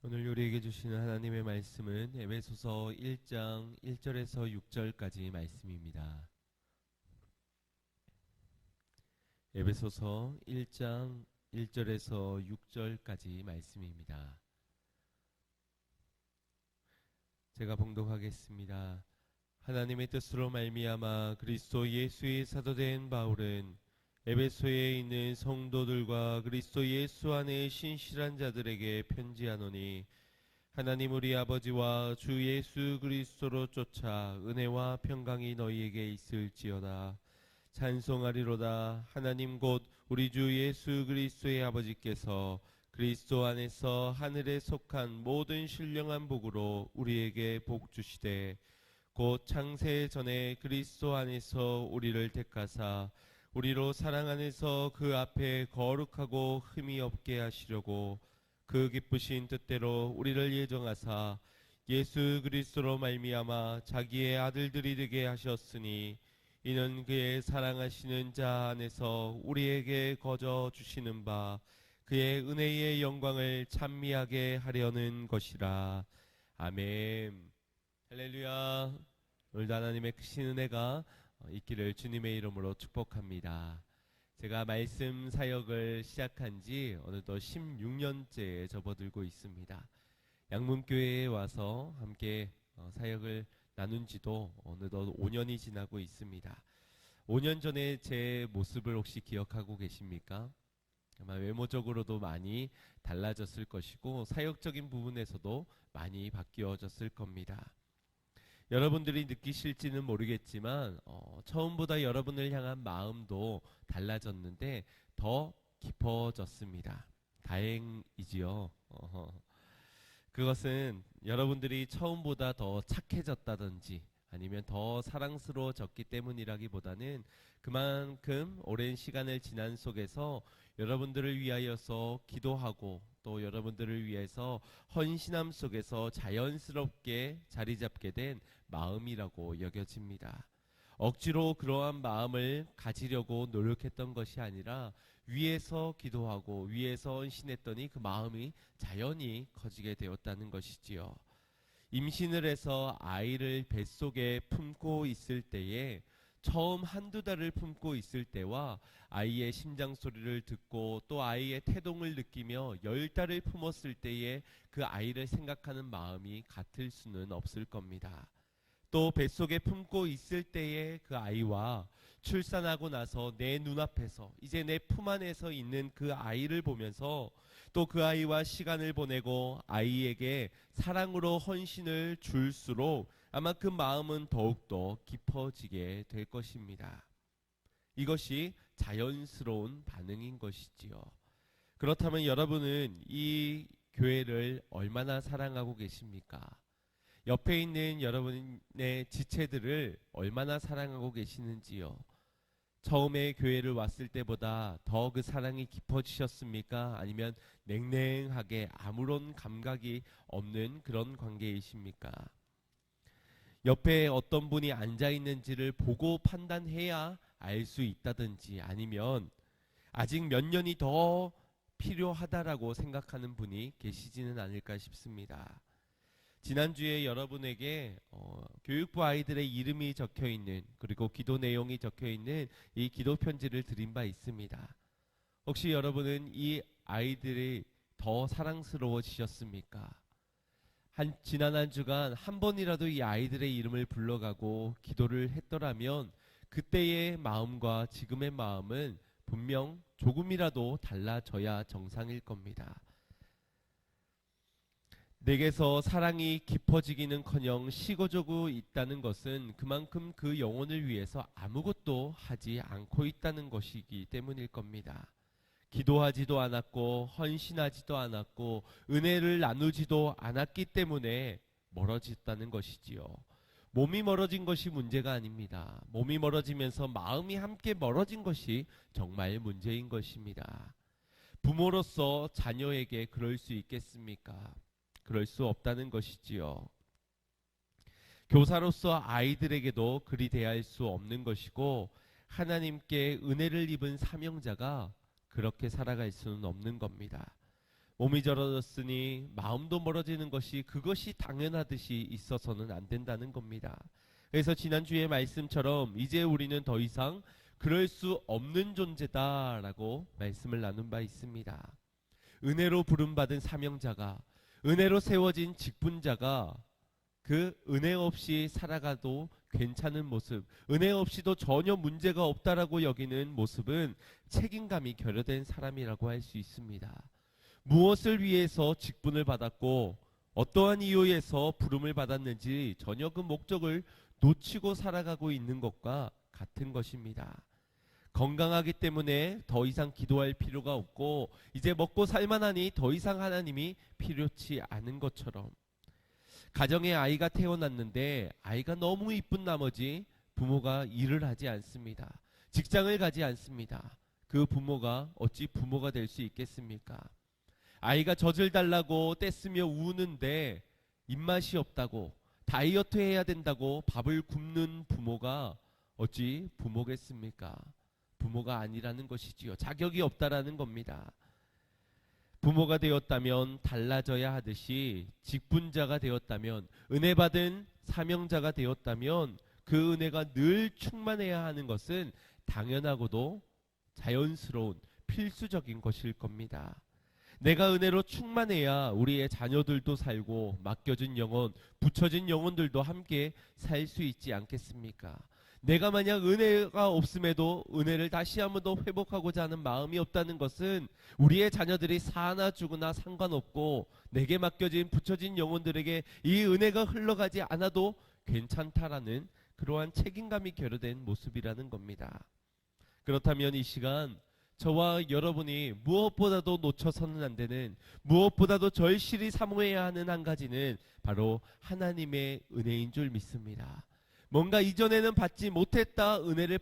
오늘 우리에게 주시는 하나님의 말씀은 에베소서 1장 1절에서 6절까지 말씀입니다. 에베소서 1장 1절에서 6절까지 말씀입니다. 제가 봉독하겠습니다. 하나님의 뜻으로 말미암아 그리스도 예수의 사도된 바울은 에베소에 있는 성도들과 그리스도 예수 안에 신실한 자들에게 편지하노니, 하나님 우리 아버지와 주 예수 그리스도로 쫓아 은혜와 평강이 너희에게 있을지어다. 찬송하리로다. 하나님 곧 우리 주 예수 그리스도의 아버지께서 그리스도 안에서 하늘에 속한 모든 신령한 복으로 우리에게 복 주시되, 곧 창세 전에 그리스도 안에서 우리를 택하사 우리로 사랑 안에서 그 앞에 거룩하고 흠이 없게 하시려고 그 기쁘신 뜻대로 우리를 예정하사 예수 그리스도로 말미암아 자기의 아들들이 되게 하셨으니, 이는 그의 사랑하시는 자 안에서 우리에게 거저 주시는 바 그의 은혜의 영광을 찬미하게 하려는 것이라. 아멘. 할렐루야. 오늘도 하나님의 크신 은혜가 있기를 주님의 이름으로 축복합니다. 제가 말씀 사역을 시작한 지 어느덧 16년째에 접어들고 있습니다. 양문교회에 와서 함께 사역을 나눈 지도 어느덧 5년이 지나고 있습니다. 5년 전에 제 모습을 혹시 기억하고 계십니까? 아마 외모적으로도 많이 달라졌을 것이고 사역적인 부분에서도 많이 바뀌어졌을 겁니다. 여러분들이 느끼실지는 모르겠지만 처음보다 여러분을 향한 마음도 달라졌는데 더 깊어졌습니다. 다행이지요. 그것은 여러분들이 처음보다 더 착해졌다든지 아니면 더 사랑스러워졌기 때문이라기보다는 그만큼 오랜 시간을 지난 속에서 여러분들을 위하여서 기도하고 또 여러분들을 위해서 헌신함 속에서 자연스럽게 자리 잡게 된 마음이라고 여겨집니다. 억지로 그러한 마음을 가지려고 노력했던 것이 아니라 위에서 기도하고 위에서 헌신했더니 그 마음이 자연히 커지게 되었다는 것이지요. 임신을 해서 아이를 뱃속에 품고 있을 때에 처음 한두 달을 품고 있을 때와 아이의 심장 소리를 듣고 또 아이의 태동을 느끼며 10달을 품었을 때에 그 아이를 생각하는 마음이 같을 수는 없을 겁니다. 또 뱃속에 품고 있을 때의 그 아이와 출산하고 나서 내 눈앞에서 이제 내 품 안에서 있는 그 아이를 보면서 또 그 아이와 시간을 보내고 아이에게 사랑으로 헌신을 줄수록 아마 그 마음은 더욱더 깊어지게 될 것입니다. 이것이 자연스러운 반응인 것이지요. 그렇다면 여러분은 이 교회를 얼마나 사랑하고 계십니까? 옆에 있는 여러분의 지체들을 얼마나 사랑하고 계시는지요? 처음에 교회를 왔을 때보다 더 그 사랑이 깊어지셨습니까? 아니면 냉랭하게 아무런 감각이 없는 그런 관계이십니까? 옆에 어떤 분이 앉아 있는지를 보고 판단해야 알 수 있다든지 아니면 아직 몇 년이 더 필요하다라고 생각하는 분이 계시지는 않을까 싶습니다. 지난주에 여러분에게 교육부 아이들의 이름이 적혀있는 그리고 기도 내용이 적혀있는 이 기도 편지를 드린 바 있습니다. 혹시 여러분은 이 아이들이 더 사랑스러워지셨습니까? 지난 한 주간 한 번이라도 이 아이들의 이름을 불러가고 기도를 했더라면 그때의 마음과 지금의 마음은 분명 조금이라도 달라져야 정상일 겁니다. 내게서 사랑이 깊어지기는커녕 식어지고 있다는 것은 그만큼 그 영혼을 위해서 아무것도 하지 않고 있다는 것이기 때문일 겁니다. 기도하지도 않았고 헌신하지도 않았고 은혜를 나누지도 않았기 때문에 멀어졌다는 것이지요. 몸이 멀어진 것이 문제가 아닙니다. 몸이 멀어지면서 마음이 함께 멀어진 것이 정말 문제인 것입니다. 부모로서 자녀에게 그럴 수 있겠습니까? 그럴 수 없다는 것이지요. 교사로서 아이들에게도 그리 대할 수 없는 것이고 하나님께 은혜를 입은 사명자가 그렇게 살아갈 수는 없는 겁니다. 몸이 멀어졌으니 마음도 멀어지는 것이 그것이 당연하듯이 있어서는 안 된다는 겁니다. 그래서 지난주의 말씀처럼 이제 우리는 더 이상 그럴 수 없는 존재다라고 말씀을 나눈 바 있습니다. 은혜로 부름받은 사명자가, 은혜로 세워진 직분자가 그 은혜 없이 살아가도 괜찮은 모습, 은혜 없이도 전혀 문제가 없다라고 여기는 모습은 책임감이 결여된 사람이라고 할 수 있습니다. 무엇을 위해서 직분을 받았고 어떠한 이유에서 부름을 받았는지 전혀 그 목적을 놓치고 살아가고 있는 것과 같은 것입니다. 건강하기 때문에 더 이상 기도할 필요가 없고 이제 먹고 살만하니 더 이상 하나님이 필요치 않은 것처럼, 가정에 아이가 태어났는데 아이가 너무 이쁜 나머지 부모가 일을 하지 않습니다. 직장을 가지 않습니다. 그 부모가 어찌 부모가 될 수 있겠습니까? 아이가 젖을 달라고 떼쓰며 우는데 입맛이 없다고 다이어트 해야 된다고 밥을 굶는 부모가 어찌 부모겠습니까? 부모가 아니라는 것이지요. 자격이 없다라는 겁니다. 부모가 되었다면 달라져야 하듯이 직분자가 되었다면, 은혜 받은 사명자가 되었다면 그 은혜가 늘 충만해야 하는 것은 당연하고도 자연스러운 필수적인 것일 겁니다. 내가 은혜로 충만해야 우리의 자녀들도 살고 맡겨진 영혼, 붙여진 영혼들도 함께 살 수 있지 않겠습니까? 내가 만약 은혜가 없음에도 은혜를 다시 한번 더 회복하고자 하는 마음이 없다는 것은 우리의 자녀들이 사나 죽으나 상관없고 내게 맡겨진 붙여진 영혼들에게 이 은혜가 흘러가지 않아도 괜찮다라는 그러한 책임감이 결여된 모습이라는 겁니다. 그렇다면 이 시간 저와 여러분이 무엇보다도 놓쳐서는 안 되는, 무엇보다도 절실히 사모해야 하는 한 가지는 바로 하나님의 은혜인 줄 믿습니다. 뭔가 이전에는 받지 못했다 은혜를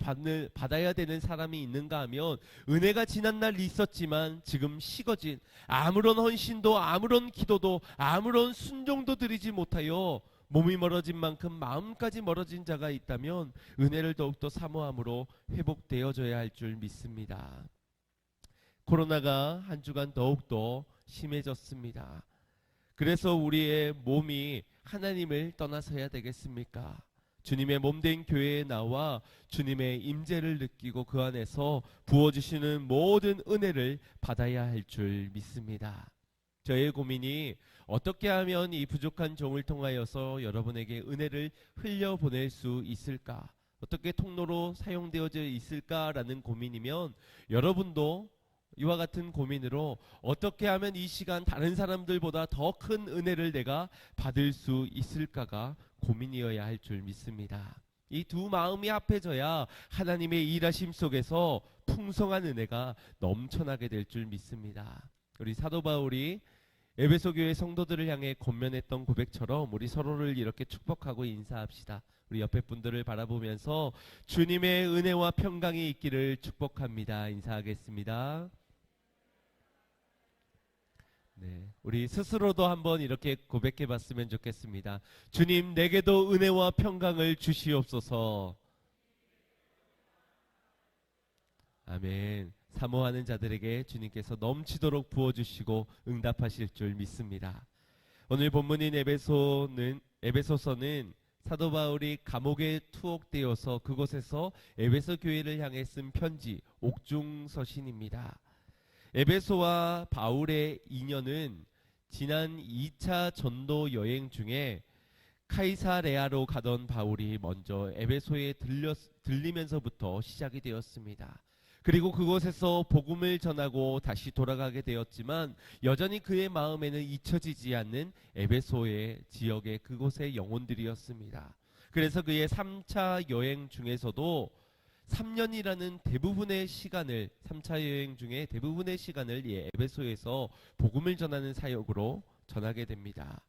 받아야 되는 사람이 있는가 하면, 은혜가 지난날 있었지만 지금 식어진, 아무런 헌신도 아무런 기도도 아무런 순종도 드리지 못하여 몸이 멀어진 만큼 마음까지 멀어진 자가 있다면 은혜를 더욱더 사모함으로 회복되어져야 할 줄 믿습니다. 코로나가 한 주간 더욱더 심해졌습니다. 그래서 우리의 몸이 하나님을 떠나서야 되겠습니까? 주님의 몸된 교회에 나와 주님의 임재를 느끼고 그 안에서 부어주시는 모든 은혜를 받아야 할 줄 믿습니다. 저의 고민이 어떻게 하면 이 부족한 종을 통하여서 여러분에게 은혜를 흘려보낼 수 있을까? 어떻게 통로로 사용되어져 있을까라는 고민이면, 여러분도 이와 같은 고민으로 어떻게 하면 이 시간 다른 사람들보다 더 큰 은혜를 내가 받을 수 있을까가 고민이어야 할 줄 믿습니다. 이 두 마음이 합해져야 하나님의 일하심 속에서 풍성한 은혜가 넘쳐나게 될 줄 믿습니다. 우리 사도 바울이 에베소 교회 성도들을 향해 권면했던 고백처럼 우리 서로를 이렇게 축복하고 인사합시다. 우리 옆에 분들을 바라보면서 주님의 은혜와 평강이 있기를 축복합니다. 인사하겠습니다. 네, 우리 스스로도 한번 이렇게 고백해 봤으면 좋겠습니다. 주님, 내게도 은혜와 평강을 주시옵소서. 아멘. 사모하는 자들에게 주님께서 넘치도록 부어주시고 응답하실 줄 믿습니다. 오늘 본문인 에베소서는 사도 바울이 감옥에 투옥되어서 그곳에서 에베소 교회를 향해 쓴 편지, 옥중서신입니다. 에베소와 바울의 인연은 지난 2차 전도 여행 중에 카이사레아로 가던 바울이 먼저 에베소에 들리면서부터 시작이 되었습니다. 그리고 그곳에서 복음을 전하고 다시 돌아가게 되었지만 여전히 그의 마음에는 잊혀지지 않는 에베소의 지역의 그곳의 영혼들이었습니다. 그래서 그의 3차 여행 중에서도 3년이라는 대부분의 시간을, 3차 여행 중에 대부분의 시간을 이 에베소에서 복음을 전하는 사역으로 전하게 됩니다.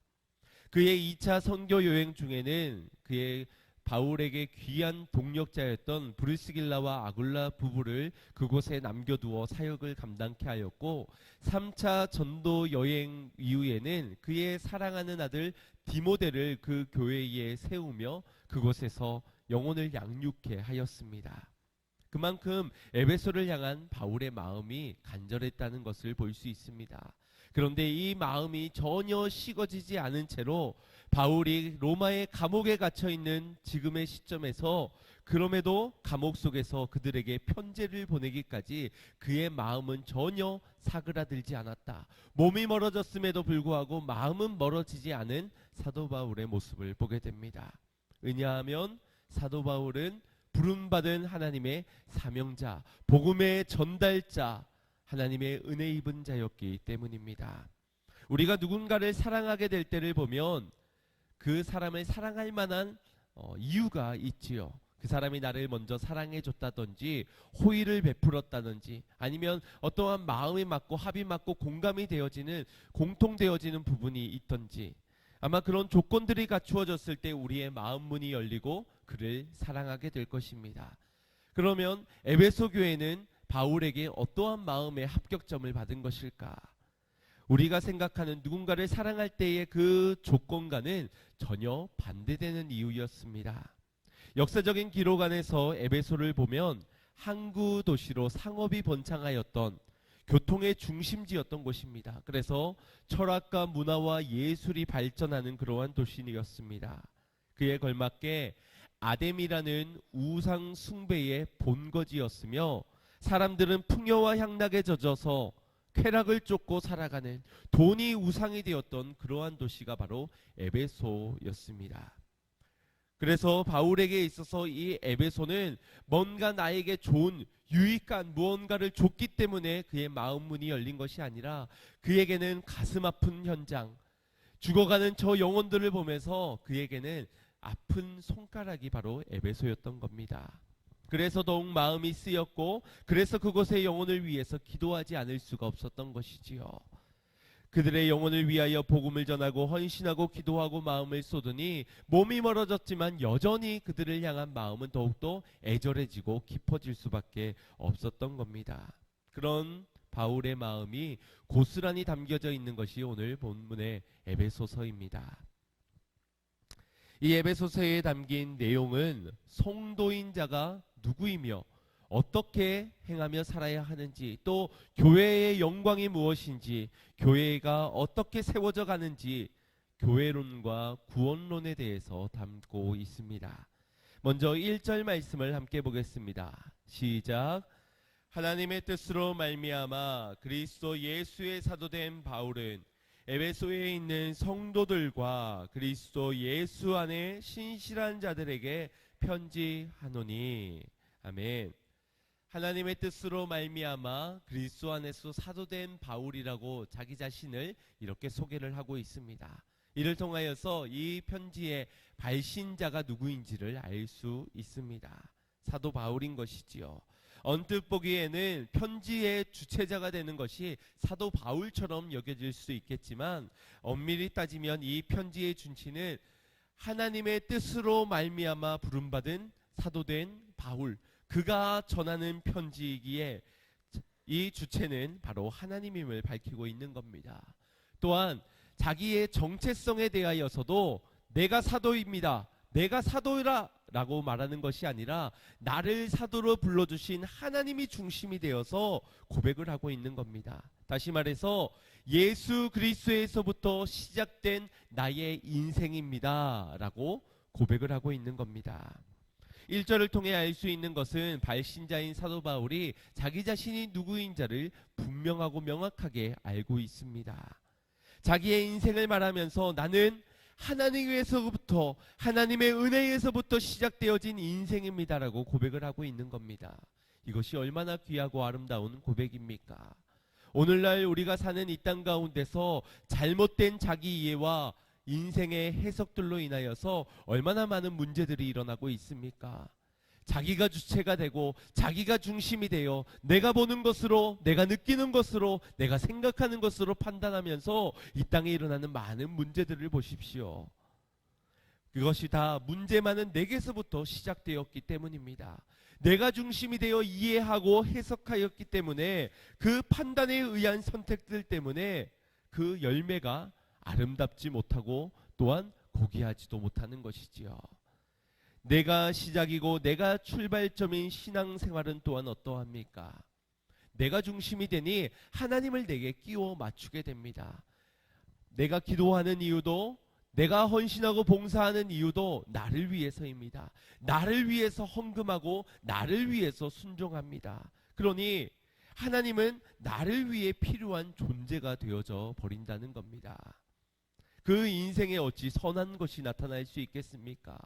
그의 2차 선교 여행 중에는 그의 바울에게 귀한 동력자였던 브리스길라와 아굴라 부부를 그곳에 남겨두어 사역을 감당케 하였고, 3차 전도 여행 이후에는 그의 사랑하는 아들 디모데를 그 교회에 세우며 그곳에서 영혼을 양육케 하였습니다. 그만큼 에베소를 향한 바울의 마음이 간절했다는 것을 볼 수 있습니다. 그런데 이 마음이 전혀 식어지지 않은 채로 바울이 로마의 감옥에 갇혀 있는 지금의 시점에서 그럼에도 감옥 속에서 그들에게 편지를 보내기까지 그의 마음은 전혀 사그라들지 않았다. 몸이 멀어졌음에도 불구하고 마음은 멀어지지 않은 사도 바울의 모습을 보게 됩니다. 왜냐하면 사도 바울은 부름받은 하나님의 사명자, 복음의 전달자, 하나님의 은혜 입은 자였기 때문입니다. 우리가 누군가를 사랑하게 될 때를 보면 그 사람을 사랑할 만한 이유가 있지요. 그 사람이 나를 먼저 사랑해 줬다든지 호의를 베풀었다든지 아니면 어떠한 마음이 맞고 합이 맞고 공감이 되어지는 공통되어지는 부분이 있던지 아마 그런 조건들이 갖추어졌을 때 우리의 마음 문이 열리고 그를 사랑하게 될 것입니다. 그러면 에베소 교회는 바울에게 어떠한 마음의 합격점을 받은 것일까? 우리가 생각하는 누군가를 사랑할 때의 그 조건과는 전혀 반대되는 이유였습니다. 역사적인 기록 안에서 에베소를 보면 항구 도시로 상업이 번창하였던 교통의 중심지였던 곳입니다. 그래서 철학과 문화와 예술이 발전하는 그러한 도시였습니다. 그에 걸맞게 아뎀이라는 우상 숭배의 본거지였으며 사람들은 풍요와 향락에 젖어서 쾌락을 쫓고 살아가는 돈이 우상이 되었던 그러한 도시가 바로 에베소였습니다. 그래서 바울에게 있어서 이 에베소는 뭔가 나에게 좋은 유익한 무언가를 줬기 때문에 그의 마음 문이 열린 것이 아니라 그에게는 가슴 아픈 현장, 죽어가는 저 영혼들을 보면서 그에게는 아픈 손가락이 바로 에베소였던 겁니다. 그래서 더욱 마음이 쓰였고 그래서 그곳의 영혼을 위해서 기도하지 않을 수가 없었던 것이지요. 그들의 영혼을 위하여 복음을 전하고 헌신하고 기도하고 마음을 쏟으니 몸이 멀어졌지만 여전히 그들을 향한 마음은 더욱더 애절해지고 깊어질 수밖에 없었던 겁니다. 그런 바울의 마음이 고스란히 담겨져 있는 것이 오늘 본문의 에베소서입니다. 이 에베소서에 담긴 내용은 성도인 자가 누구이며 어떻게 행하며 살아야 하는지, 또 교회의 영광이 무엇인지, 교회가 어떻게 세워져 가는지 교회론과 구원론에 대해서 담고 있습니다. 먼저 1절 말씀을 함께 보겠습니다. 시작. 하나님의 뜻으로 말미암아 그리스도 예수의 사도된 바울은 에베소에 있는 성도들과 그리스도 예수 안에 신실한 자들에게 편지하노니. 아멘. 하나님의 뜻으로 말미암아 그리스도 안에서 사도된 바울이라고 자기 자신을 이렇게 소개를 하고 있습니다. 이를 통하여서 이 편지의 발신자가 누구인지를 알 수 있습니다. 사도 바울인 것이지요. 언뜻 보기에는 편지의 주체자가 되는 것이 사도 바울처럼 여겨질 수 있겠지만 엄밀히 따지면 이 편지의 준치는 하나님의 뜻으로 말미암아 부름받은 사도된 바울, 그가 전하는 편지이기에 이 주체는 바로 하나님임을 밝히고 있는 겁니다. 또한 자기의 정체성에 대하여서도 내가 사도입니다, 내가 사도라 라고 말하는 것이 아니라 나를 사도로 불러주신 하나님이 중심이 되어서 고백을 하고 있는 겁니다. 다시 말해서 예수 그리스도에서부터 시작된 나의 인생입니다 라고 고백을 하고 있는 겁니다. 1절을 통해 알 수 있는 것은 발신자인 사도 바울이 자기 자신이 누구인지를 분명하고 명확하게 알고 있습니다. 자기의 인생을 말하면서 나는 하나님에서부터, 하나님의 은혜에서부터 시작되어진 인생입니다라고 고백을 하고 있는 겁니다. 이것이 얼마나 귀하고 아름다운 고백입니까? 오늘날 우리가 사는 이 땅 가운데서 잘못된 자기 이해와 인생의 해석들로 인하여서 얼마나 많은 문제들이 일어나고 있습니까? 자기가 주체가 되고 자기가 중심이 되어 내가 보는 것으로, 내가 느끼는 것으로, 내가 생각하는 것으로 판단하면서 이 땅에 일어나는 많은 문제들을 보십시오. 그것이 다 문제 많은 내게서부터 시작되었기 때문입니다. 내가 중심이 되어 이해하고 해석하였기 때문에 그 판단에 의한 선택들 때문에 그 열매가 아름답지 못하고 또한 고귀하지도 못하는 것이지요. 내가 시작이고 내가 출발점인 신앙생활은 또한 어떠합니까? 내가 중심이 되니 하나님을 내게 끼워 맞추게 됩니다. 내가 기도하는 이유도, 내가 헌신하고 봉사하는 이유도 나를 위해서입니다. 나를 위해서 헌금하고 나를 위해서 순종합니다. 그러니 하나님은 나를 위해 필요한 존재가 되어져 버린다는 겁니다. 그 인생에 어찌 선한 것이 나타날 수 있겠습니까?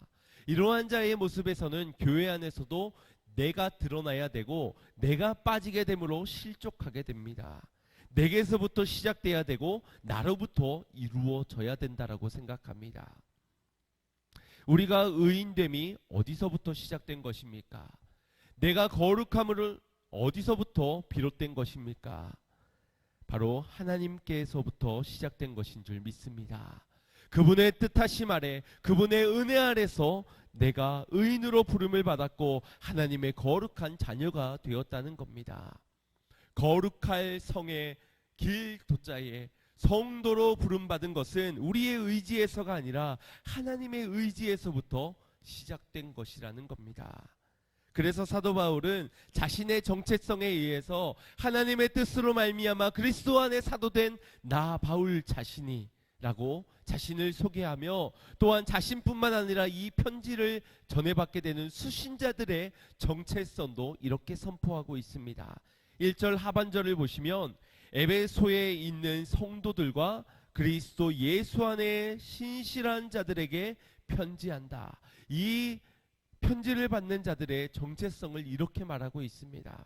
이러한 자의 모습에서는 교회 안에서도 내가 드러나야 되고 내가 빠지게 되므로 실족하게 됩니다. 내게서부터 시작돼야 되고 나로부터 이루어져야 된다라고 생각합니다. 우리가 의인됨이 어디서부터 시작된 것입니까? 내가 거룩함을 어디서부터 비롯된 것입니까? 바로 하나님께서부터 시작된 것인 줄 믿습니다. 그분의 뜻하심 아래, 그분의 은혜 아래서 내가 의인으로 부름을 받았고 하나님의 거룩한 자녀가 되었다는 겁니다. 거룩할 성의 길 도자에 성도로 부름받은 것은 우리의 의지에서가 아니라 하나님의 의지에서부터 시작된 것이라는 겁니다. 그래서 사도 바울은 자신의 정체성에 의해서 하나님의 뜻으로 말미암아 그리스도 안에 사도된 나 바울 자신이 라고 자신을 소개하며 또한 자신뿐만 아니라 이 편지를 전해받게 되는 수신자들의 정체성도 이렇게 선포하고 있습니다. 1절 하반절을 보시면 에베소에 있는 성도들과 그리스도 예수 안에 신실한 자들에게 편지한다. 이 편지를 받는 자들의 정체성을 이렇게 말하고 있습니다.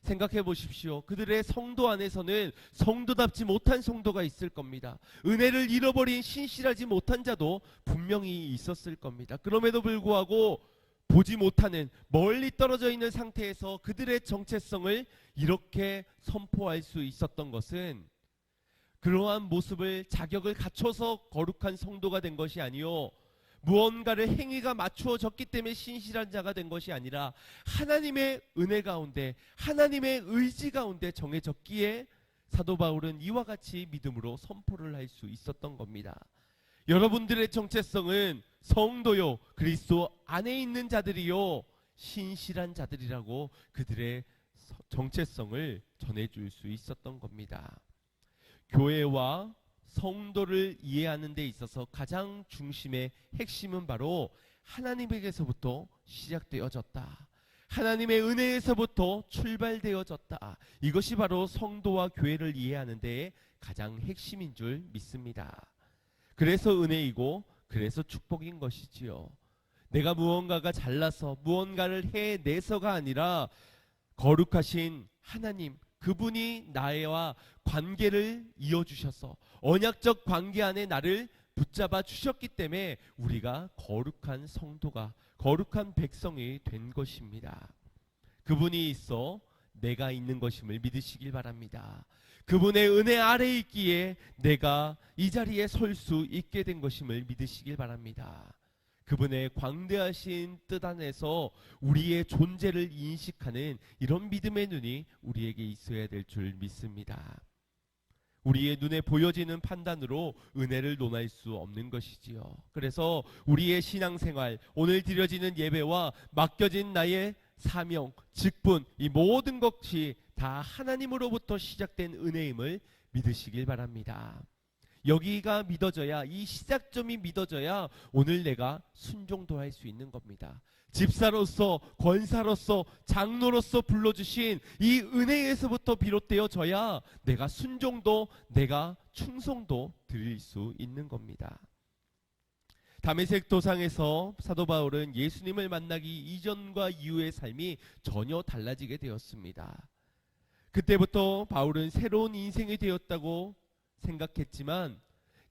생각해 보십시오. 그들의 성도 안에서는 성도답지 못한 성도가 있을 겁니다. 은혜를 잃어버린 신실하지 못한 자도 분명히 있었을 겁니다. 그럼에도 불구하고 보지 못하는 멀리 떨어져 있는 상태에서 그들의 정체성을 이렇게 선포할 수 있었던 것은 그러한 모습을 자격을 갖춰서 거룩한 성도가 된 것이 아니요, 무언가를 행위가 맞추어졌기 때문에 신실한 자가 된 것이 아니라 하나님의 은혜 가운데 하나님의 의지 가운데 정해졌기에 사도 바울은 이와 같이 믿음으로 선포를 할 수 있었던 겁니다. 여러분들의 정체성은 성도요, 그리스도 안에 있는 자들이요, 신실한 자들이라고 그들의 정체성을 전해줄 수 있었던 겁니다. 교회와 성도를 이해하는 데 있어서 가장 중심의 핵심은 바로 하나님에게서부터 시작되어졌다. 하나님의 은혜에서부터 출발되어졌다. 이것이 바로 성도와 교회를 이해하는 데의 가장 핵심인 줄 믿습니다. 그래서 은혜이고 그래서 축복인 것이지요. 내가 무언가가 잘나서 무언가를 해내서가 아니라 거룩하신 하나님, 그분이 나와 관계를 이어주셔서 언약적 관계 안에 나를 붙잡아 주셨기 때문에 우리가 거룩한 성도가, 거룩한 백성이 된 것입니다. 그분이 있어 내가 있는 것임을 믿으시길 바랍니다. 그분의 은혜 아래 있기에 내가 이 자리에 설 수 있게 된 것임을 믿으시길 바랍니다. 그분의 광대하신 뜻 안에서 우리의 존재를 인식하는 이런 믿음의 눈이 우리에게 있어야 될 줄 믿습니다. 우리의 눈에 보여지는 판단으로 은혜를 논할 수 없는 것이지요. 그래서 우리의 신앙생활, 오늘 드려지는 예배와 맡겨진 나의 사명, 직분, 이 모든 것이 다 하나님으로부터 시작된 은혜임을 믿으시길 바랍니다. 여기가 믿어져야, 이 시작점이 믿어져야 오늘 내가 순종도 할 수 있는 겁니다. 집사로서, 권사로서, 장로로서 불러주신 이 은혜에서부터 비롯되어져야 내가 순종도, 내가 충성도 드릴 수 있는 겁니다. 다메섹 도상에서 사도 바울은 예수님을 만나기 이전과 이후의 삶이 전혀 달라지게 되었습니다. 그때부터 바울은 새로운 인생이 되었다고 생각했지만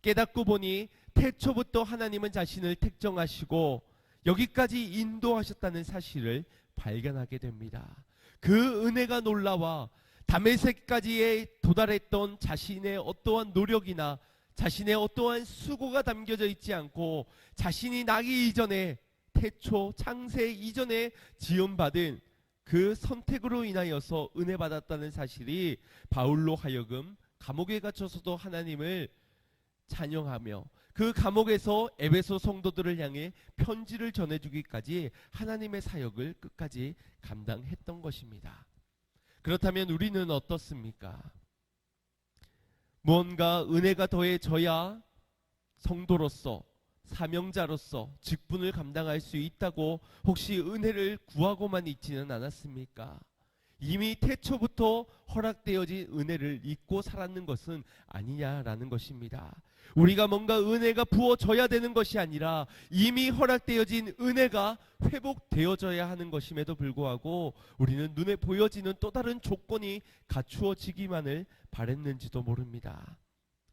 깨닫고 보니 태초부터 하나님은 자신을 택정하시고 여기까지 인도하셨다는 사실을 발견하게 됩니다. 그 은혜가 놀라와 다메섹까지에 도달했던 자신의 어떠한 노력이나 자신의 어떠한 수고가 담겨져 있지 않고 자신이 나기 이전에, 태초 창세 이전에 지음받은 그 선택으로 인하여서 은혜 받았다는 사실이 바울로 하여금 감옥에 갇혀서도 하나님을 찬양하며 그 감옥에서 에베소 성도들을 향해 편지를 전해주기까지 하나님의 사역을 끝까지 감당했던 것입니다. 그렇다면 우리는 어떻습니까? 무언가 은혜가 더해져야 성도로서, 사명자로서 직분을 감당할 수 있다고 혹시 은혜를 구하고만 있지는 않았습니까? 이미 태초부터 허락되어진 은혜를 잊고 살았는 것은 아니냐라는 것입니다. 우리가 뭔가 은혜가 부어져야 되는 것이 아니라 이미 허락되어진 은혜가 회복되어져야 하는 것임에도 불구하고 우리는 눈에 보여지는 또 다른 조건이 갖추어지기만을 바랬는지도 모릅니다.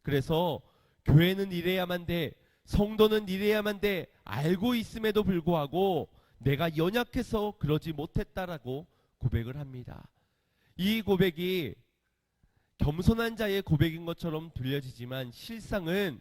그래서 교회는 이래야만 돼, 성도는 이래야만 돼 알고 있음에도 불구하고 내가 연약해서 그러지 못했다라고 고백을 합니다. 이 고백이 겸손한 자의 고백인 것처럼 들려지지만 실상은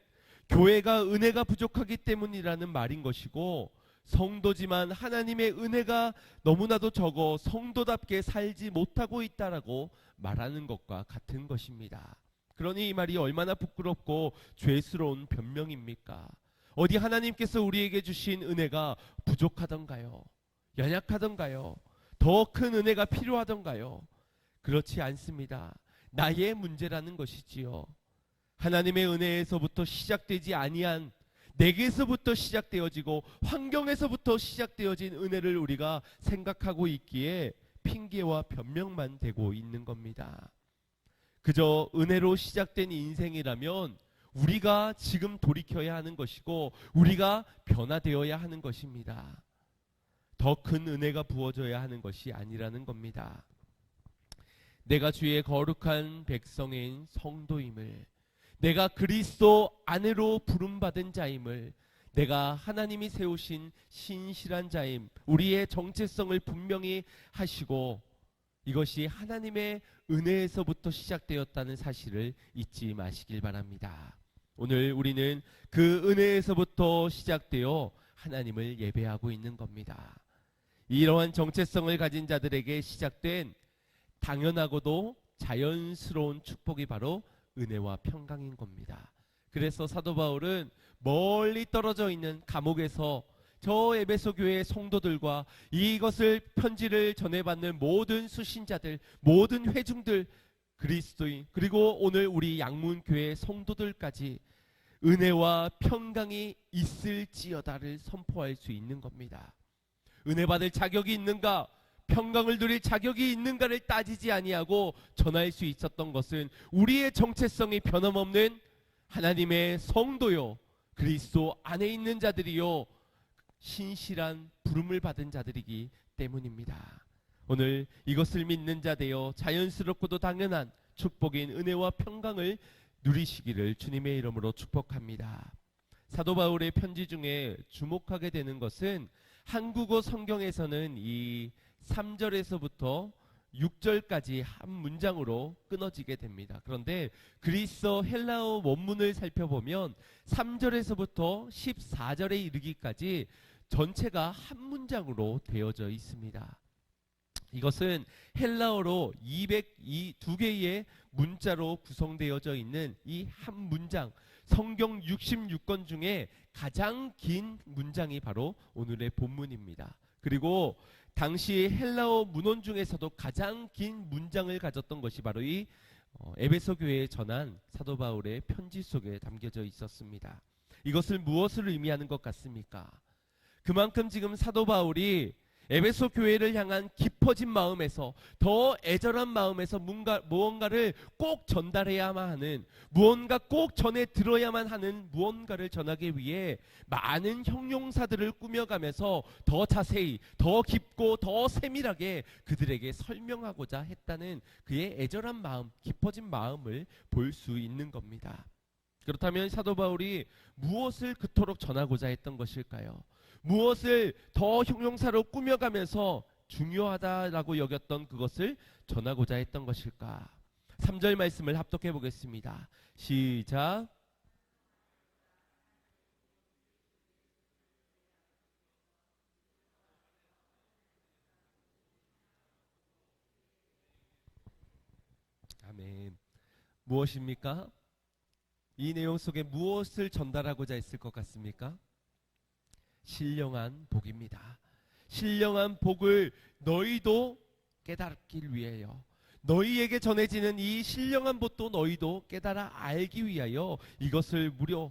교회가 은혜가 부족하기 때문이라는 말인 것이고, 성도지만 하나님의 은혜가 너무나도 적어 성도답게 살지 못하고 있다라고 말하는 것과 같은 것입니다. 그러니 이 말이 얼마나 부끄럽고 죄스러운 변명입니까? 어디 하나님께서 우리에게 주신 은혜가 부족하던가요? 연약하던가요? 더 큰 은혜가 필요하던가요? 그렇지 않습니다. 나의 문제라는 것이지요. 하나님의 은혜에서부터 시작되지 아니한, 내게서부터 시작되어지고 환경에서부터 시작되어진 은혜를 우리가 생각하고 있기에 핑계와 변명만 되고 있는 겁니다. 그저 은혜로 시작된 인생이라면 우리가 지금 돌이켜야 하는 것이고 우리가 변화되어야 하는 것입니다. 더 큰 은혜가 부어져야 하는 것이 아니라는 겁니다. 내가 주의 거룩한 백성인 성도임을, 내가 그리스도 안으로 부름받은 자임을, 내가 하나님이 세우신 신실한 자임, 우리의 정체성을 분명히 하시고 이것이 하나님의 은혜에서부터 시작되었다는 사실을 잊지 마시길 바랍니다. 오늘 우리는 그 은혜에서부터 시작되어 하나님을 예배하고 있는 겁니다. 이러한 정체성을 가진 자들에게 시작된 당연하고도 자연스러운 축복이 바로 은혜와 평강인 겁니다. 그래서 사도 바울은 멀리 떨어져 있는 감옥에서 저 에베소 교회의 성도들과 이것을 편지를 전해받는 모든 수신자들, 모든 회중들, 그리스도인, 그리고 오늘 우리 양문교회 성도들까지 은혜와 평강이 있을지어다를 선포할 수 있는 겁니다. 은혜 받을 자격이 있는가, 평강을 누릴 자격이 있는가를 따지지 아니하고 전할 수 있었던 것은 우리의 정체성이 변함없는 하나님의 성도요, 그리스도 안에 있는 자들이요, 신실한 부름을 받은 자들이기 때문입니다. 오늘 이것을 믿는 자 되어 자연스럽고도 당연한 축복인 은혜와 평강을 누리시기를 주님의 이름으로 축복합니다. 사도 바울의 편지 중에 주목하게 되는 것은 한국어 성경에서는 이 3절에서부터 6절까지 한 문장으로 끊어지게 됩니다. 그런데 그리스어 헬라어 원문을 살펴보면 3절에서부터 14절에 이르기까지 전체가 한 문장으로 되어져 있습니다. 이것은 헬라어로 202개의 문자로 구성되어져 있는 이 한 문장, 성경 66권 중에 가장 긴 문장이 바로 오늘의 본문입니다. 그리고 당시 헬라어 문헌 중에서도 가장 긴 문장을 가졌던 것이 바로 이 에베소 교회에 전한 사도 바울의 편지 속에 담겨져 있었습니다. 이것을 무엇을 의미하는 것 같습니까? 그만큼 지금 사도 바울이 에베소 교회를 향한 깊어진 마음에서, 더 애절한 마음에서 무언가를 꼭 전달해야만 하는, 무언가 꼭 전해 들어야만 하는 무언가를 전하기 위해 많은 형용사들을 꾸며가면서 더 자세히, 더 깊고 더 세밀하게 그들에게 설명하고자 했다는 그의 애절한 마음, 깊어진 마음을 볼 수 있는 겁니다. 그렇다면 사도 바울이 무엇을 그토록 전하고자 했던 것일까요? 무엇을 더 형용사로 꾸며가면서 중요하다라고 여겼던 그것을 전하고자 했던 것일까? 3절 말씀을 합독해 보겠습니다. 시작. 아멘. 무엇입니까? 이 내용 속에 무엇을 전달하고자 했을 것 같습니까? 신령한 복입니다. 신령한 복을 너희도 깨닫길 위하여, 너희에게 전해지는 이 신령한 법도 너희도 깨달아 알기 위하여 이것을 무려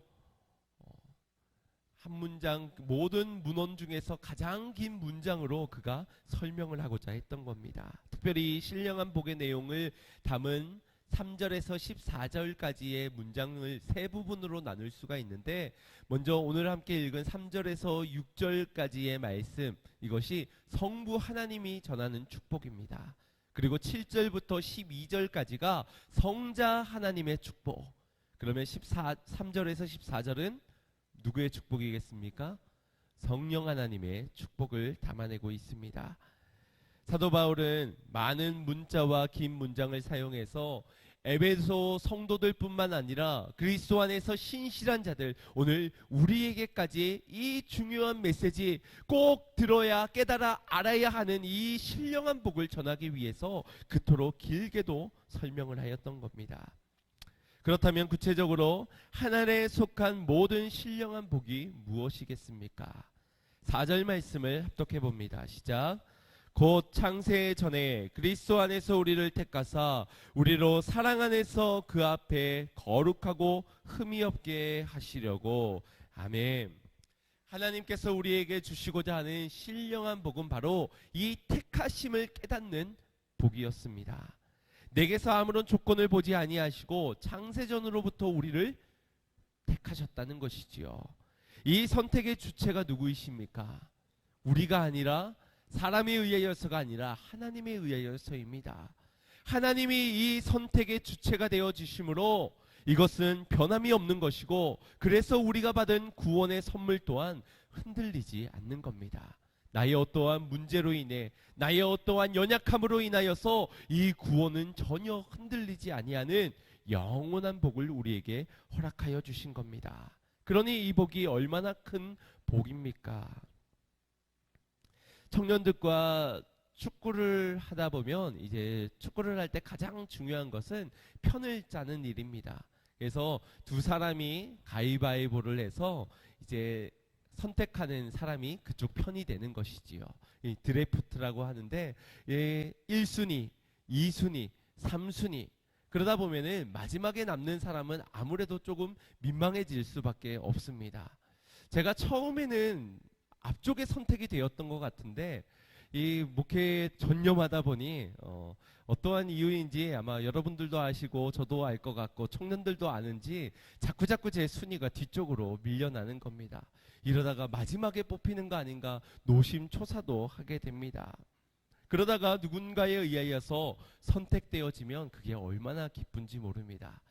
한 문장, 모든 문헌 중에서 가장 긴 문장으로 그가 설명을 하고자 했던 겁니다. 특별히 신령한 복의 내용을 담은 3절에서 14절까지의 문장을 세 부분으로 나눌 수가 있는데, 먼저 오늘 함께 읽은 3절에서 6절까지의 말씀, 이것이 성부 하나님이 전하는 축복입니다. 그리고 7절부터 12절까지가 성자 하나님의 축복. 그러면 3절에서 14절은 누구의 축복이겠습니까? 성령 하나님의 축복을 담아내고 있습니다. 사도 바울은 많은 문자와 긴 문장을 사용해서 에베소 성도들뿐만 아니라 그리스도 안에서 신실한 자들, 오늘 우리에게까지 이 중요한 메시지 꼭 들어야 깨달아 알아야 하는 이 신령한 복을 전하기 위해서 그토록 길게도 설명을 하였던 겁니다. 그렇다면 구체적으로 하늘에 속한 모든 신령한 복이 무엇이겠습니까? 4절 말씀을 합독해 봅니다. 시작. 곧 창세 전에 그리스도 안에서 우리를 택하사 우리로 사랑 안에서 그 앞에 거룩하고 흠이 없게 하시려고. 아멘. 하나님께서 우리에게 주시고자 하는 신령한 복은 바로 이 택하심을 깨닫는 복이었습니다. 내게서 아무런 조건을 보지 아니하시고 창세전으로부터 우리를 택하셨다는 것이지요. 이 선택의 주체가 누구이십니까? 우리가 아니라 사람에 의하여서가 아니라 하나님에 의하여서입니다. 하나님이 이 선택의 주체가 되어 주심으로 이것은 변함이 없는 것이고, 그래서 우리가 받은 구원의 선물 또한 흔들리지 않는 겁니다. 나의 어떠한 문제로 인해, 나의 어떠한 연약함으로 인하여서 이 구원은 전혀 흔들리지 아니하는 영원한 복을 우리에게 허락하여 주신 겁니다. 그러니 이 복이 얼마나 큰 복입니까? 청년들과 축구를 하다 보면 이제 축구를 할 때 가장 중요한 것은 편을 짜는 일입니다. 그래서 두 사람이 가위바위보를 해서 이제 선택하는 사람이 그쪽 편이 되는 것이지요. 이 드래프트라고 하는데 1순위, 2순위, 3순위 그러다 보면은 마지막에 남는 사람은 아무래도 조금 민망해질 수밖에 없습니다. 제가 처음에는 앞쪽에 선택이 되었던 것 같은데 이 목회에 전념하다 보니 어떠한 이유인지 아마 여러분들도 아시고 저도 알 것 같고 청년들도 아는지 자꾸자꾸 제 순위가 뒤쪽으로 밀려나는 겁니다. 이러다가 마지막에 뽑히는 거 아닌가 노심초사도 하게 됩니다. 그러다가 누군가에 의하여서 선택되어지면 그게 얼마나 기쁜지 모릅니다.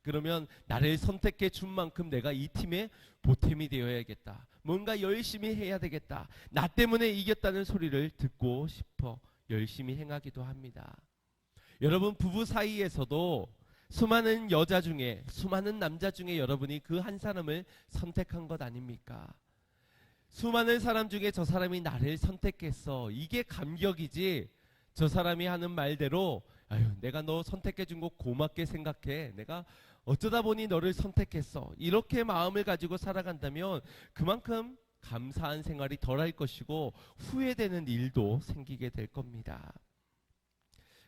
그러면 나를 선택해 준 만큼 내가 이 팀의 보탬이 되어야겠다. 뭔가 열심히 해야 되겠다. 나 때문에 이겼다는 소리를 듣고 싶어 열심히 행하기도 합니다. 여러분 부부 사이에서도 수많은 여자 중에 수많은 남자 중에 여러분이 그 한 사람을 선택한 것 아닙니까? 수많은 사람 중에 저 사람이 나를 선택했어. 이게 감격이지. 저 사람이 하는 말대로 아유 내가 너 선택해 준 거 고맙게 생각해. 내가 어쩌다 보니 너를 선택했어. 이렇게 마음을 가지고 살아간다면 그만큼 감사한 생활이 덜할 것이고 후회되는 일도 생기게 될 겁니다.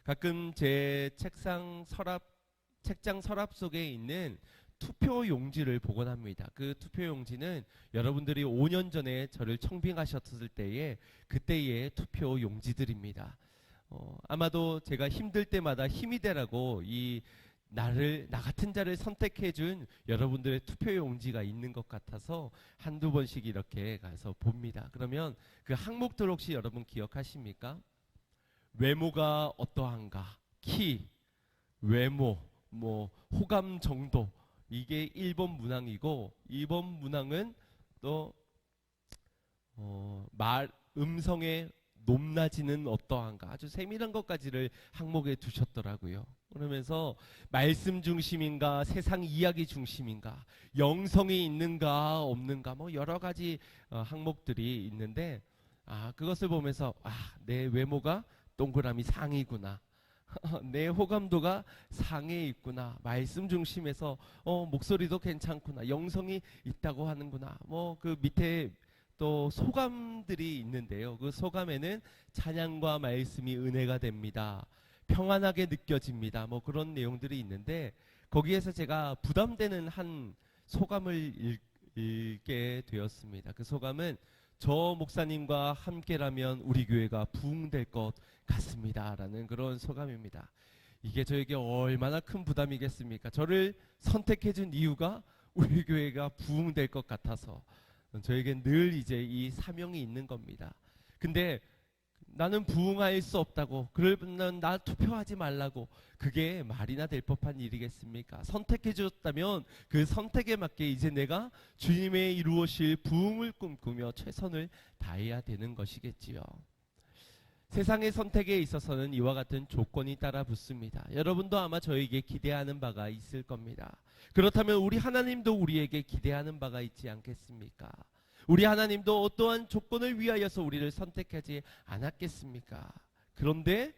가끔 제 책장 서랍 속에 있는 투표 용지를 보곤 합니다. 그 투표 용지는 여러분들이 5년 전에 저를 청빙하셨을 때의 그때의 투표 용지들입니다. 아마도 제가 힘들 때마다 힘이 되라고 나 같은 자를 선택해준 여러분들의 투표 용지가 있는 것 같아서 한두 번씩 이렇게 가서 봅니다. 그러면 그 항목들 혹시 여러분 기억하십니까? 외모가 어떠한가, 키, 외모, 호감 정도, 이게 1번 문항이고 2번 문항은 또 음성의 높낮이는 어떠한가, 아주 세밀한 것까지를 항목에 두셨더라고요. 그러면서 말씀 중심인가 세상 이야기 중심인가 영성이 있는가 없는가 여러 가지 항목들이 있는데 그것을 보면서 내 외모가 동그라미 상이구나. 내 호감도가 상에 있구나. 말씀 중심에서 목소리도 괜찮구나. 영성이 있다고 하는구나. 그 밑에 또 소감들이 있는데요. 그 소감에는 찬양과 말씀이 은혜가 됩니다. 평안하게 느껴집니다. 뭐 그런 내용들이 있는데 거기에서 제가 부담되는 한 소감을 읽게 되었습니다. 그 소감은 저 목사님과 함께라면 우리 교회가 부흥될 것 같습니다. 라는 그런 소감입니다. 이게 저에게 얼마나 큰 부담이겠습니까? 저를 선택해준 이유가 우리 교회가 부흥될 것 같아서 저에겐 늘 이제 이 사명이 있는 겁니다. 근데 나는 부흥할 수 없다고, 그러면 나 투표하지 말라고, 그게 말이나 될 법한 일이겠습니까? 선택해 주셨다면 그 선택에 맞게 이제 내가 주님의 이루어질 부흥을 꿈꾸며 최선을 다해야 되는 것이겠지요. 세상의 선택에 있어서는 이와 같은 조건이 따라 붙습니다. 여러분도 아마 저에게 기대하는 바가 있을 겁니다. 그렇다면 우리 하나님도 우리에게 기대하는 바가 있지 않겠습니까? 우리 하나님도 어떠한 조건을 위하여서 우리를 선택하지 않았겠습니까? 그런데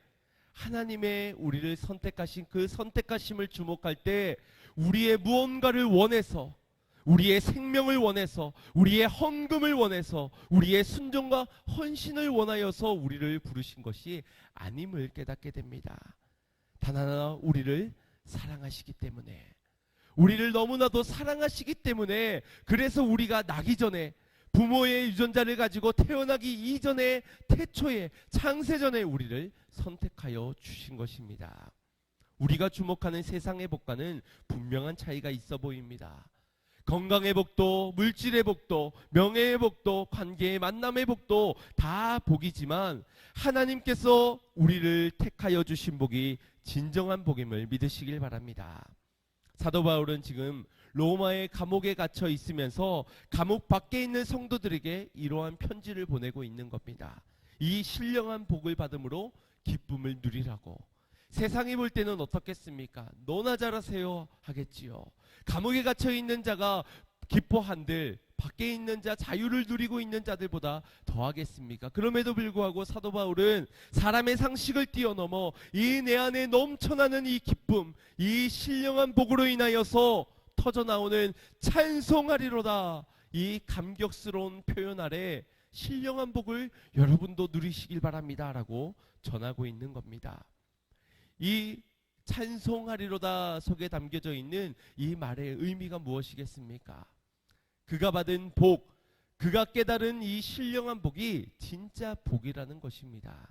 하나님의 우리를 선택하신 그 선택하심을 주목할 때 우리의 무언가를 원해서, 우리의 생명을 원해서, 우리의 헌금을 원해서, 우리의 순종과 헌신을 원하여서 우리를 부르신 것이 아님을 깨닫게 됩니다. 단 하나, 우리를 사랑하시기 때문에, 우리를 너무나도 사랑하시기 때문에, 그래서 우리가 나기 전에, 부모의 유전자를 가지고 태어나기 이전에, 태초에, 창세전에 우리를 선택하여 주신 것입니다. 우리가 주목하는 세상의 복과는 분명한 차이가 있어 보입니다. 건강의 복도, 물질의 복도, 명예의 복도, 관계의 만남의 복도 다 복이지만 하나님께서 우리를 택하여 주신 복이 진정한 복임을 믿으시길 바랍니다. 사도 바울은 지금 로마의 감옥에 갇혀 있으면서 감옥 밖에 있는 성도들에게 이러한 편지를 보내고 있는 겁니다. 이 신령한 복을 받음으로 기쁨을 누리라고. 세상이 볼 때는 어떻겠습니까? 너나 잘하세요 하겠지요. 감옥에 갇혀 있는 자가 기뻐한들 밖에 있는 자, 자유를 누리고 있는 자들보다 더하겠습니까? 그럼에도 불구하고 사도 바울은 사람의 상식을 뛰어넘어 이 내 안에 넘쳐나는 이 기쁨, 이 신령한 복으로 인하여서 터져나오는 찬송하리로다, 이 감격스러운 표현 아래 신령한 복을 여러분도 누리시길 바랍니다 라고 전하고 있는 겁니다. 이 찬송하리로다 속에 담겨져 있는 이 말의 의미가 무엇이겠습니까? 그가 받은 복, 그가 깨달은 이 신령한 복이 진짜 복이라는 것입니다.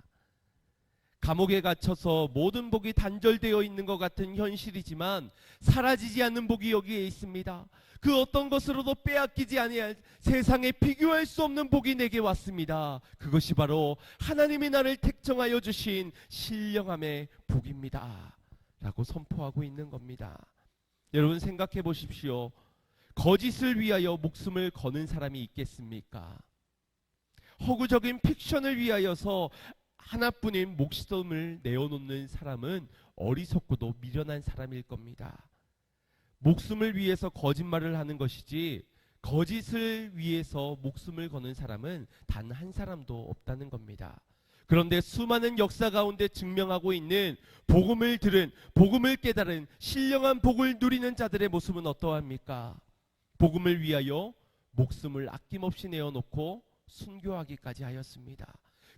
감옥에 갇혀서 모든 복이 단절되어 있는 것 같은 현실이지만 사라지지 않는 복이 여기에 있습니다. 그 어떤 것으로도 빼앗기지 아니할 세상에 비교할 수 없는 복이 내게 왔습니다. 그것이 바로 하나님이 나를 택정하여 주신 신령함의 복입니다 라고 선포하고 있는 겁니다. 여러분 생각해 보십시오. 거짓을 위하여 목숨을 거는 사람이 있겠습니까? 허구적인 픽션을 위하여서 하나뿐인 목숨을 내어놓는 사람은 어리석고도 미련한 사람일 겁니다. 목숨을 위해서 거짓말을 하는 것이지 거짓을 위해서 목숨을 거는 사람은 단 한 사람도 없다는 겁니다. 그런데 수많은 역사 가운데 증명하고 있는 복음을 들은, 복음을 깨달은 신령한 복을 누리는 자들의 모습은 어떠합니까? 복음을 위하여 목숨을 아낌없이 내어놓고 순교하기까지 하였습니다.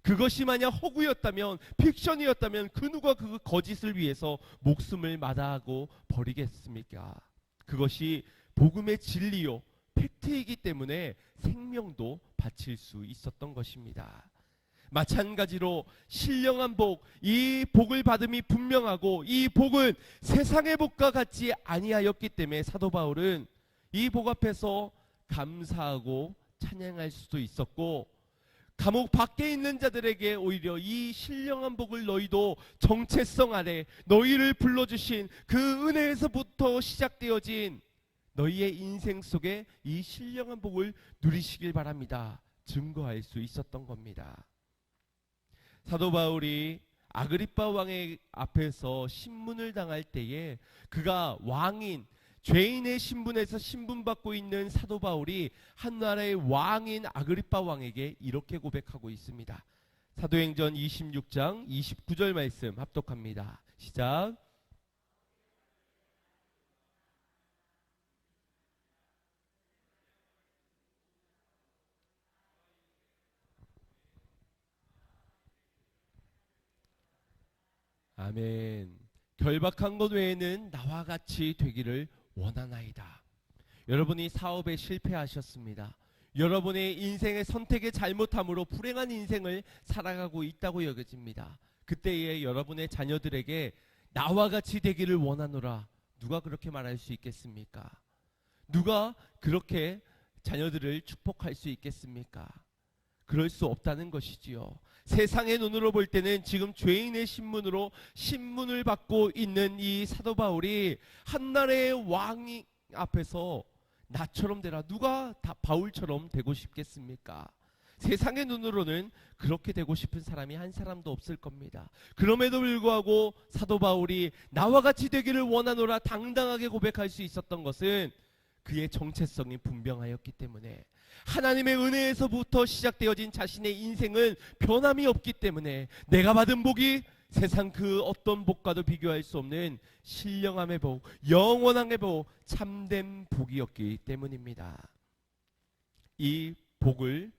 그것이 만약 허구였다면, 픽션이었다면 그 누가 그 거짓을 위해서 목숨을 마다하고 버리겠습니까? 그것이 복음의 진리요 팩트이기 때문에 생명도 바칠 수 있었던 것입니다. 마찬가지로 신령한 복, 이 복을 받음이 분명하고 이 복은 세상의 복과 같지 아니하였기 때문에 사도 바울은 이 복 앞에서 감사하고 찬양할 수도 있었고, 감옥 밖에 있는 자들에게 오히려 이 신령한 복을 너희도 정체성 아래 너희를 불러주신 그 은혜에서부터 시작되어진 너희의 인생 속에 이 신령한 복을 누리시길 바랍니다 증거할 수 있었던 겁니다. 사도 바울이 아그리빠 왕의 앞에서 신문을 당할 때에 그가 왕인, 죄인의 신분에서 신분받고 있는 사도 바울이 한나라의 왕인 아그리빠 왕에게 이렇게 고백하고 있습니다. 사도행전 26장 29절 말씀 합독합니다. 시작. 아멘. 결박한 것 외에는 나와 같이 되기를 원하나이다. 여러분이 사업에 실패하셨습니다. 여러분의 인생의 선택의 잘못함으로 불행한 인생을 살아가고 있다고 여겨집니다. 그때에 여러분의 자녀들에게 나와 같이 되기를 원하노라. 누가 그렇게 말할 수 있겠습니까? 누가 그렇게 자녀들을 축복할 수 있겠습니까? 그럴 수 없다는 것이지요. 세상의 눈으로 볼 때는 지금 죄인의 신문을 받고 있는 이 사도 바울이 한나라의 왕 앞에서 나처럼 되라. 누가 다 바울처럼 되고 싶겠습니까? 세상의 눈으로는 그렇게 되고 싶은 사람이 한 사람도 없을 겁니다. 그럼에도 불구하고 사도 바울이 나와 같이 되기를 원하노라 당당하게 고백할 수 있었던 것은 그의 정체성이 분명하였기 때문에, 하나님의 은혜에서부터 시작되어진 자신의 인생은 변함이 없기 때문에, 내가 받은 복이 세상 그 어떤 복과도 비교할 수 없는 신령함의 복, 영원함의 복, 참된 복이었기 때문입니다. 이 복을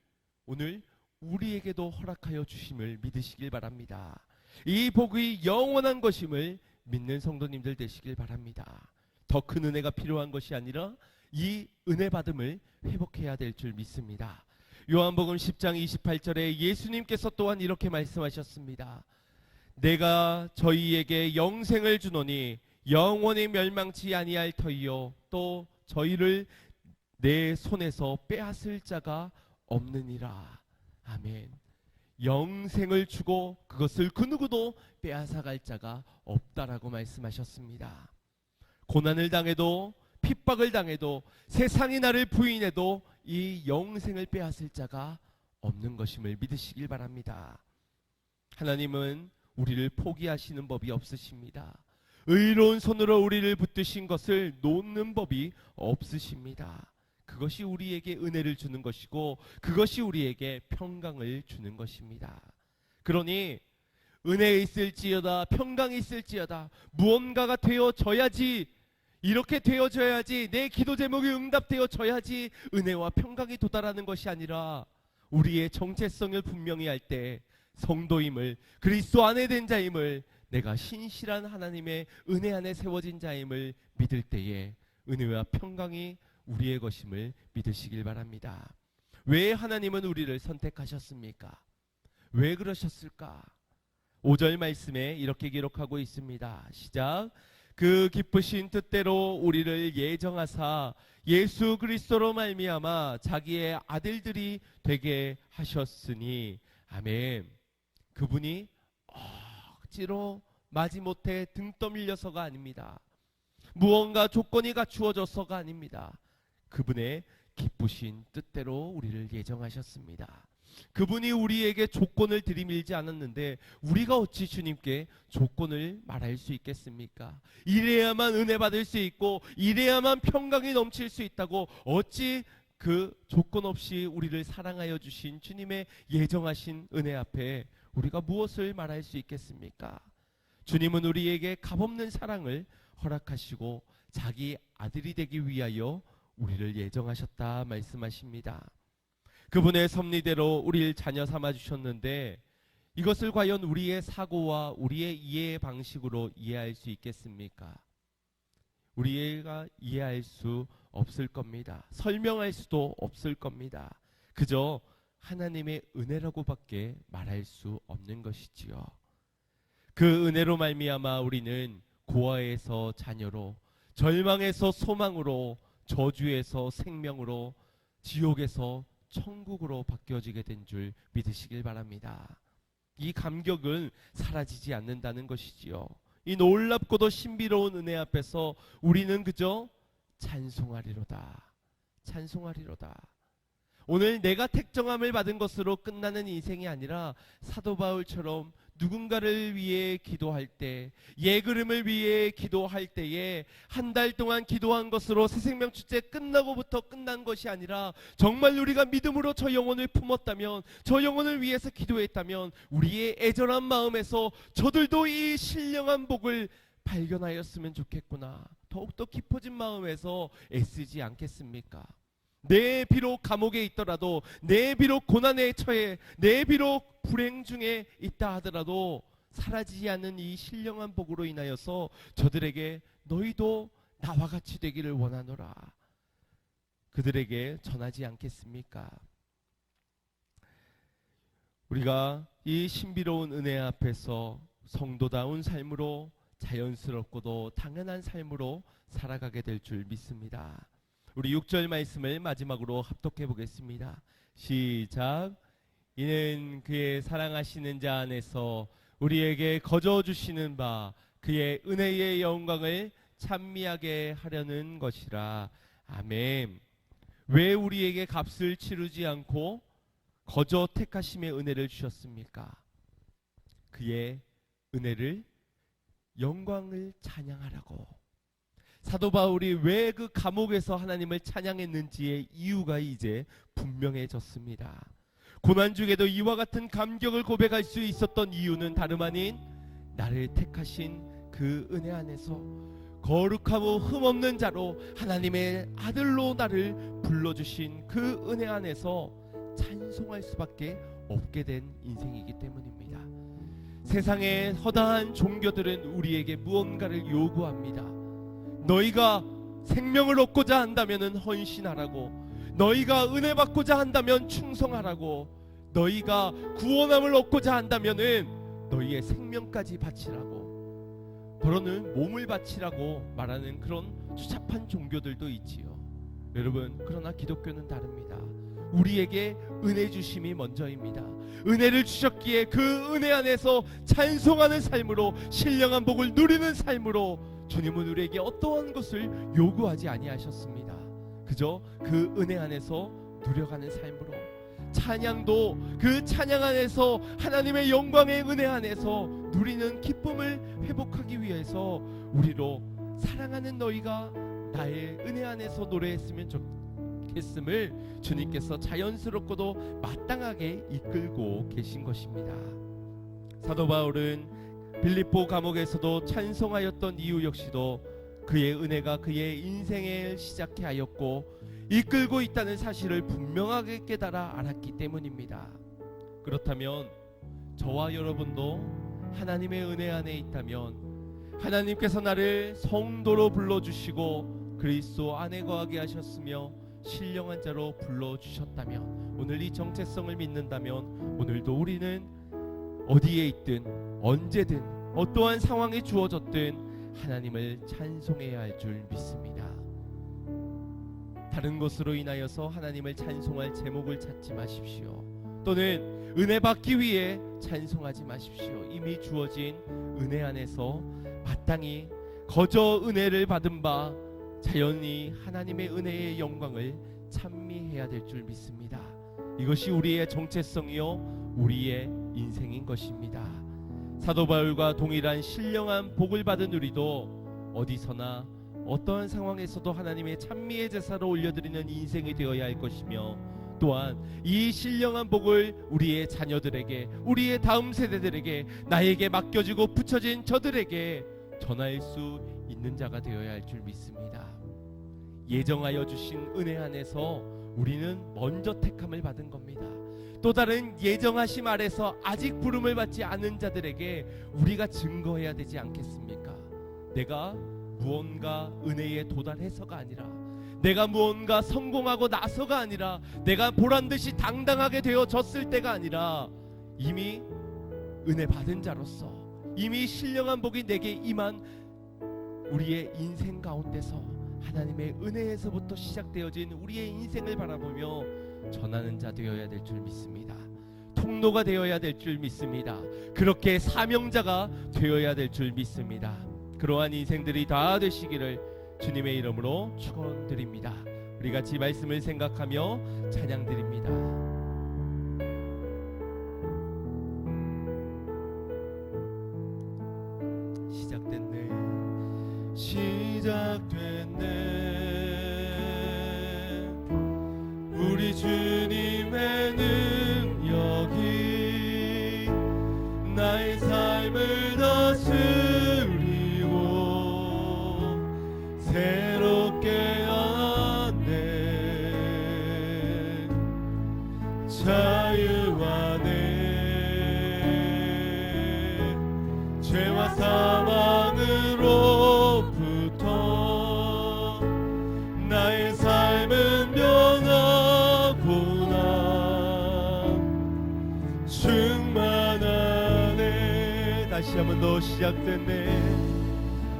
오늘 우리에게도 허락하여 주심을 믿으시길 바랍니다. 이 복이 영원한 것임을 믿는 성도님들 되시길 바랍니다. 더 큰 은혜가 필요한 것이 아니라 이 은혜 받음을 회복해야 될 줄 믿습니다. 요한복음 10장 28절에 예수님께서 또한 이렇게 말씀하셨습니다. 내가 저희에게 영생을 주노니 영원히 멸망치 아니할 터이요 또 저희를 내 손에서 빼앗을 자가 없느니라. 아멘. 영생을 주고 그것을 그 누구도 빼앗아갈 자가 없다라고 말씀하셨습니다. 고난을 당해도 핍박을 당해도 세상이 나를 부인해도 이 영생을 빼앗을 자가 없는 것임을 믿으시길 바랍니다. 하나님은 우리를 포기하시는 법이 없으십니다. 의로운 손으로 우리를 붙드신 것을 놓는 법이 없으십니다. 그것이 우리에게 은혜를 주는 것이고 그것이 우리에게 평강을 주는 것입니다. 그러니 은혜 있을지어다 평강이 있을지어다 무언가가 되어져야지, 이렇게 되어져야지, 내 기도 제목이 응답되어져야지 은혜와 평강이 도달하는 것이 아니라 우리의 정체성을 분명히 할 때 성도임을, 그리스도 안에 된 자임을, 내가 신실한 하나님의 은혜 안에 세워진 자임을 믿을 때에 은혜와 평강이 우리의 것임을 믿으시길 바랍니다. 왜 하나님은 우리를 선택하셨습니까? 왜 그러셨을까? 5절 말씀에 이렇게 기록하고 있습니다. 시작. 그 기쁘신 뜻대로 우리를 예정하사 예수 그리스도로 말미암아 자기의 아들들이 되게 하셨으니. 아멘. 그분이 억지로 마지못해 등 떠밀려서가 아닙니다. 무언가 조건이 갖추어져서가 아닙니다. 그분의 기쁘신 뜻대로 우리를 예정하셨습니다. 그분이 우리에게 조건을 들이밀지 않았는데 우리가 어찌 주님께 조건을 말할 수 있겠습니까? 이래야만 은혜 받을 수 있고 이래야만 평강이 넘칠 수 있다고 어찌 그 조건 없이 우리를 사랑하여 주신 주님의 예정하신 은혜 앞에 우리가 무엇을 말할 수 있겠습니까? 주님은 우리에게 값없는 사랑을 허락하시고 자기 아들이 되기 위하여 우리를 예정하셨다 말씀하십니다. 그분의 섭리대로 우리를 자녀 삼아 주셨는데 이것을 과연 우리의 사고와 우리의 이해 방식으로 이해할 수 있겠습니까? 우리가 이해할 수 없을 겁니다. 설명할 수도 없을 겁니다. 그저 하나님의 은혜라고밖에 말할 수 없는 것이지요. 그 은혜로 말미암아 우리는 고아에서 자녀로, 절망에서 소망으로, 저주에서 생명으로, 지옥에서 천국으로 바뀌어지게 된 줄 믿으시길 바랍니다. 이 감격은 사라지지 않는다는 것이지요. 이 놀랍고도 신비로운 은혜 앞에서 우리는 그저 찬송하리로다, 찬송하리로다. 오늘 내가 택정함을 받은 것으로 끝나는 인생이 아니라 사도 바울처럼 누군가를 위해 기도할 때, 예그름을 위해 기도할 때에 한 달 동안 기도한 것으로 새생명 축제 끝나고부터 끝난 것이 아니라 정말 우리가 믿음으로 저 영혼을 품었다면, 저 영혼을 위해서 기도했다면 우리의 애절한 마음에서 저들도 이 신령한 복을 발견하였으면 좋겠구나, 더욱더 깊어진 마음에서 애쓰지 않겠습니까? 내 비록 감옥에 있더라도, 내 비록 고난에 처해, 내 비록 불행 중에 있다 하더라도 사라지지 않는 이 신령한 복으로 인하여서 저들에게 너희도 나와 같이 되기를 원하노라 그들에게 전하지 않겠습니까? 우리가 이 신비로운 은혜 앞에서 성도다운 삶으로 자연스럽고도 당연한 삶으로 살아가게 될 줄 믿습니다. 우리 6절 말씀을 마지막으로 합독해 보겠습니다. 시작. 이는 그의 사랑하시는 자 안에서 우리에게 거저 주시는 바 그의 은혜의 영광을 찬미하게 하려는 것이라. 아멘. 왜 우리에게 값을 치르지 않고 거저 택하심의 은혜를 주셨습니까? 그의 은혜를 영광을 찬양하라고. 사도 바울이 왜 그 감옥에서 하나님을 찬양했는지의 이유가 이제 분명해졌습니다. 고난 중에도 이와 같은 감격을 고백할 수 있었던 이유는 다름 아닌 나를 택하신 그 은혜 안에서 거룩하고 흠없는 자로 하나님의 아들로 나를 불러주신 그 은혜 안에서 찬송할 수밖에 없게 된 인생이기 때문입니다. 세상의 허다한 종교들은 우리에게 무언가를 요구합니다. 너희가 생명을 얻고자 한다면 헌신하라고, 너희가 은혜 받고자 한다면 충성하라고, 너희가 구원함을 얻고자 한다면 너희의 생명까지 바치라고, 더러는 몸을 바치라고 말하는 그런 추잡한 종교들도 있지요. 여러분, 그러나 기독교는 다릅니다. 우리에게 은혜 주심이 먼저입니다. 은혜를 주셨기에 그 은혜 안에서 찬송하는 삶으로, 신령한 복을 누리는 삶으로 주님은 우리에게 어떠한 것을 요구하지 아니하셨습니다. 그저 그 은혜 안에서 누려가는 삶으로, 찬양도 그 찬양 안에서 하나님의 영광의 은혜 안에서 누리는 기쁨을 회복하기 위해서 우리로 사랑하는 너희가 나의 은혜 안에서 노래했으면 좋겠음을 주님께서 자연스럽고도 마땅하게 이끌고 계신 것입니다. 사도 바울은 빌립보 감옥에서도 찬송하였던 이유 역시도 그의 은혜가 그의 인생을 시작해 하였고 이끌고 있다는 사실을 분명하게 깨달아 알았기 때문입니다. 그렇다면 저와 여러분도 하나님의 은혜 안에 있다면, 하나님께서 나를 성도로 불러주시고 그리스도 안에 거하게 하셨으며 신령한 자로 불러주셨다면, 오늘 이 정체성을 믿는다면 오늘도 우리는 어디에 있든 언제든 어떠한 상황이 주어졌든 하나님을 찬송해야 할 줄 믿습니다. 다른 것으로 인하여서 하나님을 찬송할 제목을 찾지 마십시오. 또는 은혜 받기 위해 찬송하지 마십시오. 이미 주어진 은혜 안에서 마땅히 거저 은혜를 받은 바 자연히 하나님의 은혜의 영광을 찬미해야 될 줄 믿습니다. 이것이 우리의 정체성이요 우리의 인생인 것입니다. 사도 바울과 동일한 신령한 복을 받은 우리도 어디서나 어떠한 상황에서도 하나님의 찬미의 제사로 올려드리는 인생이 되어야 할 것이며, 또한 이 신령한 복을 우리의 자녀들에게, 우리의 다음 세대들에게, 나에게 맡겨지고 붙여진 저들에게 전할 수 있는 자가 되어야 할 줄 믿습니다. 예정하여 주신 은혜 안에서 우리는 먼저 택함을 받은 겁니다. 또 다른 예정하심 아래서 아직 부름을 받지 않은 자들에게 우리가 증거해야 되지 않겠습니까? 내가 무언가 은혜에 도달해서가 아니라, 내가 무언가 성공하고 나서가 아니라, 내가 보란듯이 당당하게 되어졌을 때가 아니라, 이미 은혜 받은 자로서, 이미 신령한 복이 내게 임한 우리의 인생 가운데서 하나님의 은혜에서부터 시작되어진 우리의 인생을 바라보며 전하는 자 되어야 될 줄 믿습니다. 통로가 되어야 될 줄 믿습니다. 그렇게 사명자가 되어야 될 줄 믿습니다. 그러한 인생들이 다 되시기를 주님의 이름으로 축원드립니다. 우리 같이 말씀을 생각하며 찬양드립니다. 시작됐네, 시작됐네. 우리 주님의 능력이 나의 삶을 다스리고 새롭게 하네. 자유 안에 다시 한 번 더 시작됐네.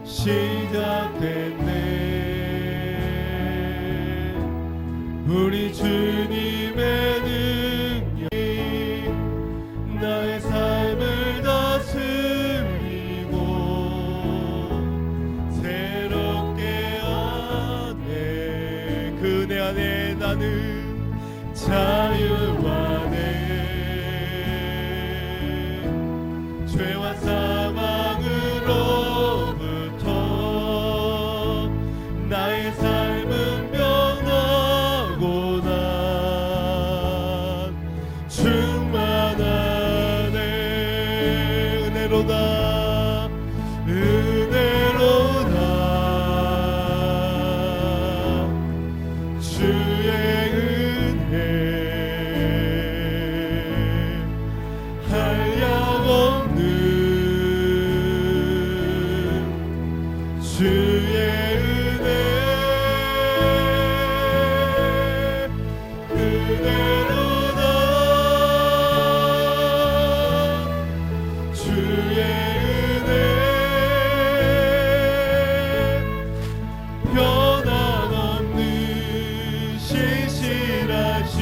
시작됐네. 우리 주님의 능력이 나의 삶을 다스리고 새롭게 하네. 그 은혜 안에 나는 자유하네. 죄와 사망으로부터 나의 삶은 변하고 난 충만하네. 은혜로다 은혜로다 주의 은혜 한량없는 주의 은혜 은혜로다 주의 은혜 변함없는 신실하신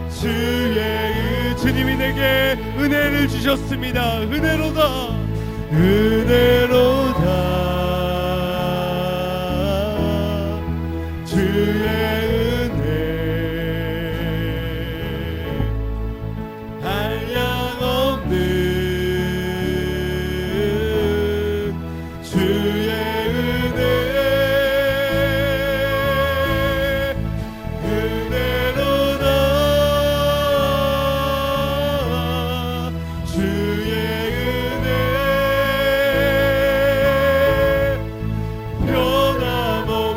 주의 주님이 내게 은혜를 주셨습니다. 은혜로다 은혜로다 주의 은혜 한량없는 주의 은혜 은혜로다 주의 은혜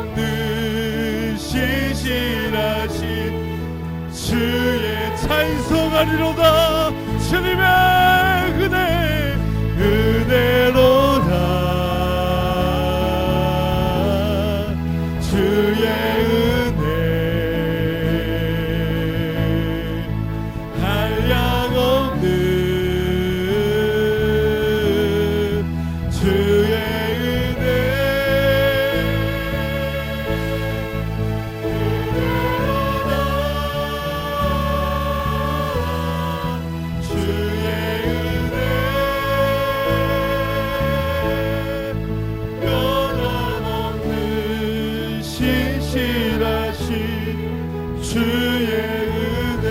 변함없는 신실하신 주의 찬송하리로다. 주님의 은혜 은혜로다 주의 은혜 한량없는 주의 은혜 은혜로다 주의 은혜 변함없는 신실하신 주의 은혜.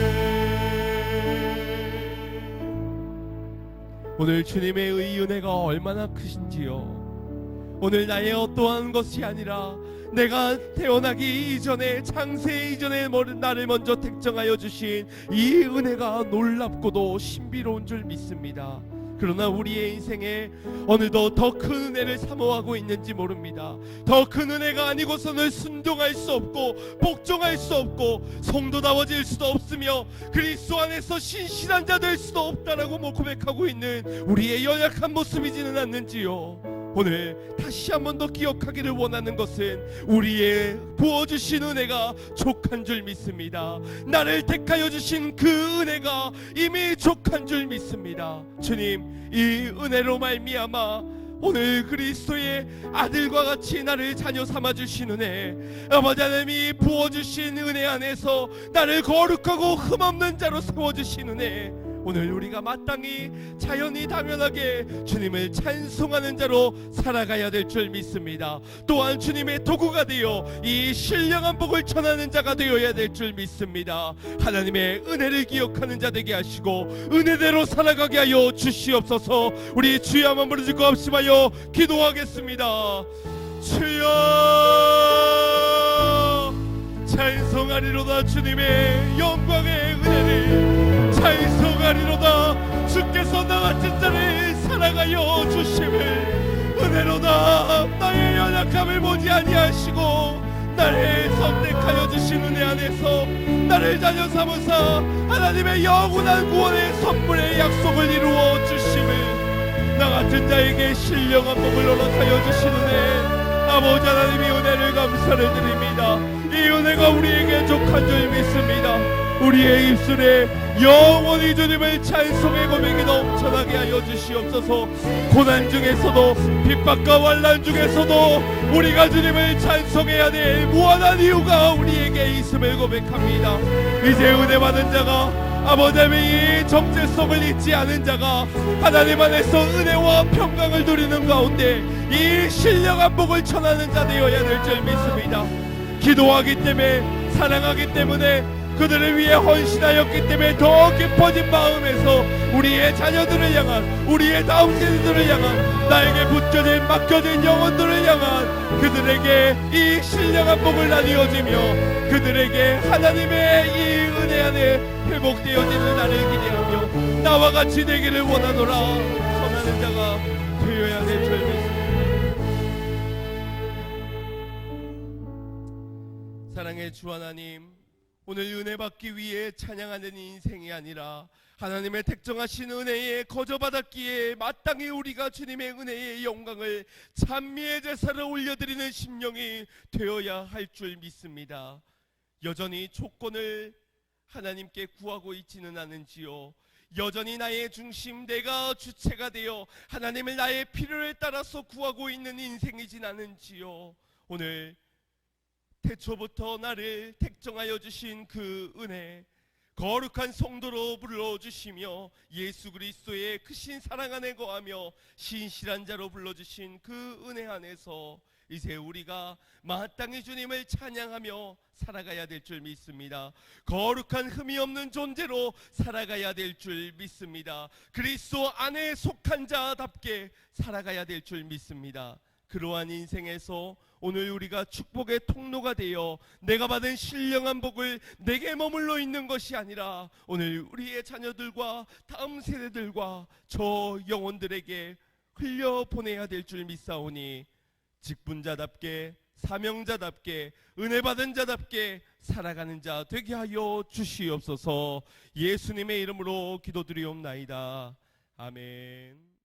오늘 주님의 의 은혜가 얼마나 크신지요. 오늘 나의 어떠한 것이 아니라 내가 태어나기 이전에 창세 이전에 나를 먼저 택정하여 주신 이 은혜가 놀랍고도 신비로운 줄 믿습니다. 그러나 우리의 인생에 어느덧 더 큰 은혜를 사모하고 있는지 모릅니다. 더 큰 은혜가 아니고서는 순종할 수 없고 복종할 수 없고 성도다워질 수도 없으며 그리스도 안에서 신실한 자 될 수도 없다라고 고백하고 있는 우리의 연약한 모습이지는 않는지요. 오늘 다시 한 번 더 기억하기를 원하는 것은 우리의 부어주신 은혜가 족한 줄 믿습니다. 나를 택하여 주신 그 은혜가 이미 족한 줄 믿습니다. 주님, 이 은혜로 말미암아 오늘 그리스도의 아들과 같이 나를 자녀 삼아주신 은혜, 아버지 하나님이 부어주신 은혜 안에서 나를 거룩하고 흠없는 자로 세워주신 은혜, 오늘 우리가 마땅히 자연히 당연하게 주님을 찬송하는 자로 살아가야 될 줄 믿습니다. 또한 주님의 도구가 되어 이 신령한 복을 전하는 자가 되어야 될 줄 믿습니다. 하나님의 은혜를 기억하는 자 되게 하시고 은혜대로 살아가게 하여 주시옵소서. 우리 주여 한번 부르짖고 합심하여 기도하겠습니다. 주여, 찬송하리로다. 주님의 영광의 은혜를 찬송하리로다. 주께서 나 같은 자를 사랑하여 주심을 은혜로다. 나의 연약함을 보지 아니하시고 나를 선택하여 주신 은혜 안에서 나를 자녀 삼으사 하나님의 영원한 구원의 선물의 약속을 이루어 주심을, 나 같은 자에게 신령한 복을 허락하여 주신 은혜, 아버지 하나님의 은혜를 감사를 드립니다. 이 은혜가 우리에게 족한 줄 믿습니다. 우리의 입술에 영원히 주님을 찬송의 고백이 넘쳐나게 하여 주시옵소서. 고난 중에서도 핍박과 환난 중에서도 우리가 주님을 찬송해야 될 무한한 이유가 우리에게 있음을 고백합니다. 이제 은혜 받은 자가 아버지의 이 정체성을 잊지 않은 자가 하나님 안에서 은혜와 평강을 누리는 가운데 이 신령한 복을 전하는 자 되어야 될 줄 믿습니다. 기도하기 때문에, 사랑하기 때문에, 그들을 위해 헌신하였기 때문에 더 깊어진 마음에서 우리의 자녀들을 향한, 우리의 다음 세대들을 향한, 나에게 붙여진 맡겨진 영혼들을 향한 그들에게 이 신령한 복을 나뉘어지며 그들에게 하나님의 이 은혜 안에 회복되어지는 날을 기대하며 나와 같이 되기를 원하노라. 선하는 자가 되어야 될 줄 믿습니다. 사랑의 주 하나님, 오늘 은혜 받기 위해 찬양하는 인생이 아니라 하나님의 택정하신 은혜에 거저받았기에 마땅히 우리가 주님의 은혜의 영광을 찬미의 제사를 올려드리는 심령이 되어야 할 줄 믿습니다. 여전히 조건을 하나님께 구하고 있지는 않은지요. 여전히 나의 중심, 내가 주체가 되어 하나님을 나의 필요에 따라서 구하고 있는 인생이진 않은지요. 오늘 태초부터 나를 택정하여 주신 그 은혜, 거룩한 성도로 불러주시며 예수 그리스도의 크신 사랑 안에 거하며 신실한 자로 불러주신 그 은혜 안에서 이제 우리가 마땅히 주님을 찬양하며 살아가야 될 줄 믿습니다. 거룩한 흠이 없는 존재로 살아가야 될 줄 믿습니다. 그리스도 안에 속한 자답게 살아가야 될 줄 믿습니다. 그러한 인생에서 오늘 우리가 축복의 통로가 되어 내가 받은 신령한 복을 내게 머물러 있는 것이 아니라 오늘 우리의 자녀들과 다음 세대들과 저 영혼들에게 흘려보내야 될 줄 믿사오니 직분자답게, 사명자답게, 은혜받은 자답게 살아가는 자 되게 하여 주시옵소서. 예수님의 이름으로 기도드리옵나이다. 아멘.